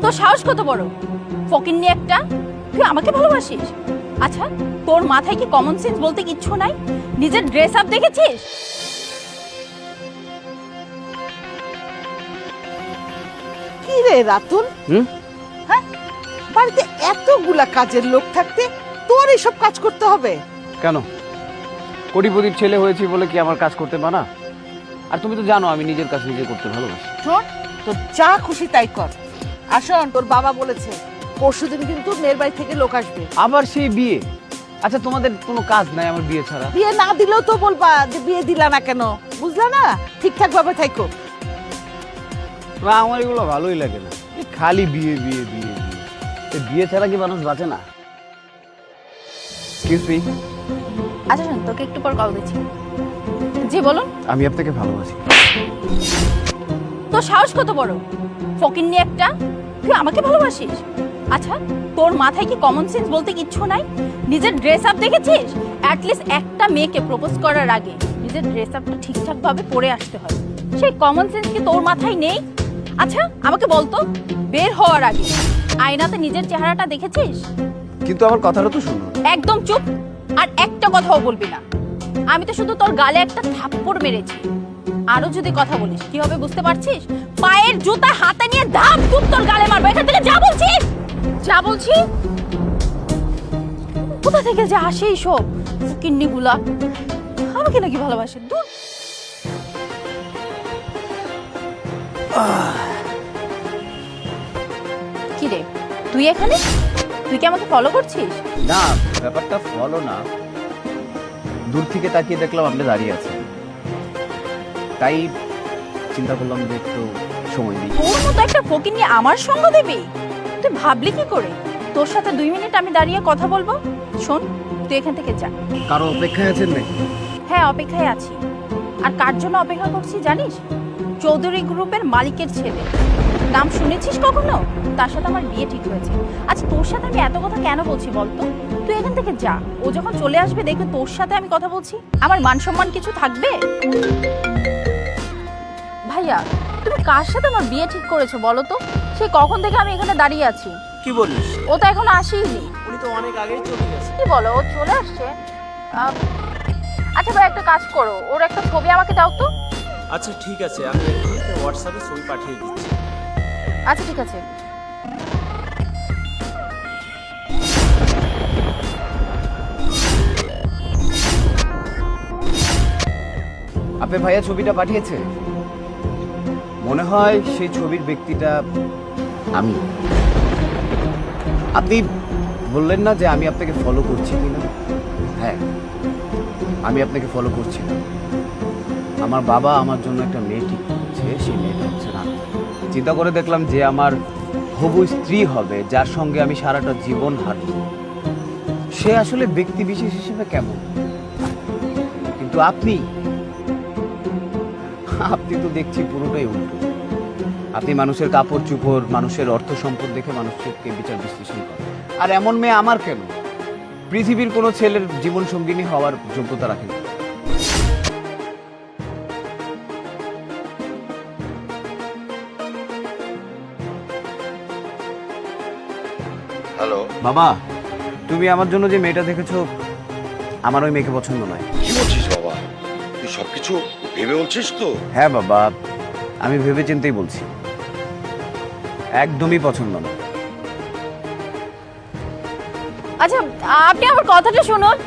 তোর সাহস কত বড়? ফকিন্নি একটা, তুই আমাকে ভালোবাসিস? আচ্ছা, তোর মাথায় কি কমন সেন্স বলতে কিচ্ছু নাই? নিজের ড্রেস আপ দেখেছিস? কি রে রাতুল, হ্যাঁ বাড়িতে এতগুলা কাজের লোক থাকতে তোর এইসব কাজ করতে হবে কেন? কোটিপতির ছেলে হয়েছি বলে কি আমার কাজ করতে মানা? আর তুমি তো জানো আমি নিজের কাজ নিজে করতে ভালোবাসি। শোন, তোর যা খুশি তাই কর। আর শোন, তোর বাবা বলেছে পরশুদিন কিন্তু মেয়ের বাড়ি থেকে লোক আসবে। আবার সেই বিয়ে? আচ্ছা তোমাদের কোনো কাজ নাই আমার বিয়ে ছাড়া? বিয়ে না দিলেও তো বলবা যে বিয়ে দিলা না কেন, বুঝলা না? ঠিকঠাক ভাবে থাইকো। না, আমার এগুলো ভালোই লাগে না, এই খালি বিয়ে বিয়ে বিয়ে বিয়ে। এই বিয়ে ছাড়া কি মানুষ বাঁচে না? Excuse me. আচ্ছা শোন, তোকে একটু পর কল দিচ্ছি। জি বলুন। আমি আপনাকে ভালোবাসি। তোর সাহস কত বড়? ফকিন্নি একটা, তুই আমাকে ভালোবাসিস? আচ্ছা, তোর মাথায় কি কমন সেন্স বলতে কিচ্ছু নাই? নিজের ড্রেস আপ দেখেছিস? অ্যাটলিস্ট একটা মেয়েকে প্রপোজ করার আগে নিজের ড্রেস আপটা ঠিকঠাক ভাবে পরে আসতে হয়। সেই কমন সেন্স কি তোর মাথায় নেই? আচ্ছা আমাকে বলতো, বের হওয়ার আগে আয়নাতে নিজের চেহারাটা দেখেছিস? কিন্তু আমার কথাটা তো শুনুন। একদম চুপ, আর একটা কথাও বলবি না। আমি তো শুধু তোর গালে একটা থাপ্পড় মেরেছি, আরো যদি কথা বলিস কি হবে বুঝতে পারছিস? পায়ের জুতা হাতে নিয়ে ধাপ ধুপ তোর গালে মারবো। এখান থেকে যা বলছি, যা বলছি। কোথা থেকে যে আসে এইসব কিন্নিগুলা? আমাকে নাকি ভালোবাসে? দূর। কি রে তুই এখানে? তুই কি আমাকে ফলো করছিস? না, ব্যাপারটা ফলো না, দূর থেকে তাকিয়ে দেখলাম আপনি দাঁড়িয়ে আছেন, তাই চিন্তা করলাম যে একটু সময় দিই। তোর মতো একটা ফকিন্নি আমার সঙ্গ দিবি? তুই ভাবলি কি করে তোর সাথে 2 মিনিট আমি দাঁড়িয়ে কথা বলবো? শোন, তুই এখান থেকে যা। কারো অপেক্ষায় আছেন নাকি? হ্যাঁ অপেক্ষায় আছি। আর কার জন্য অপেক্ষা করছি জানিস? চৌধুরী গ্রুপের মালিকের ছেলে, নাম শুনেছিস কখনো? তার সাথে আমার বিয়ে ঠিক হয়েছে। আচ্ছা তোর সাথে আমি এত কথা কেন বলছি বলতো? তুই এখান থেকে যা, ও যখন চলে আসবে দেখবে তোর সাথে আমি কথা বলছি। আমার মান সম্মান কিছু থাকবে? ভাইয়া, তুমি কার সাথে আমার বিয়ে ঠিক করেছো বলো তো? সে কখন থেকে আমি এখানে দাঁড়িয়ে আছি। কি বলিস? ও তো এখনো আসেইনি। উনি তো অনেক আগেই চলে গেছে। কি বলো, ও চলে আসছে? আচ্ছা ভাই, একটা কাজ করো, ওর একটা ছবি আমাকে দাও তো। আচ্ছা ঠিক আছে, আমি এক্ষুনি হোয়াটসঅ্যাপে ছবি পাঠিয়ে দিচ্ছি। আচ্ছা ঠিক আছে। আপনি ভাইয়া ছবিটা পাঠিয়েছে, মনে হয় সেই ছবির ব্যক্তিটা আমি। আপনি বললেন না যে আমি আপনাকে ফলো করছি কিনা? হ্যাঁ, আমি আপনাকে ফলো করছি না। আমার বাবা আমার জন্য একটা মেয়ে ঠিক করেছে, সেই মেয়েটা হচ্ছে না। চিন্তা করে দেখলাম যে আমার হবু স্ত্রী হবে, যার সঙ্গে আমি সারাটা জীবন হাঁটব, সে আসলে ব্যক্তি বিশেষ হিসেবে কেমন। কিন্তু আপনি তো দেখছি পুরোটাই উল্টো। আপনি মানুষের কাপড় চোপড়, মানুষের অর্থ সম্পদ দেখে মানুষকে বিচার বিশ্লেষণ করেন। আর এমন মেয়ে আমার কেন? পৃথিবীর কোনো ছেলের জীবন সঙ্গিনী হওয়ার যোগ্যতা রাখেন। হ্যালো বাবা, তুমি আমার জন্য যে মেয়েটা দেখেছো, আমার ওই মেয়েকে পছন্দ নয়। কি বলছিস বাবা? তুই সবকিছু ভেবে বলছিস তো? হ্যাঁ বাবা, আমি ভেবে চিন্তেই বলছি, একদমই পছন্দ না। আচ্ছা আপনি আমার কথাটা শুনুন।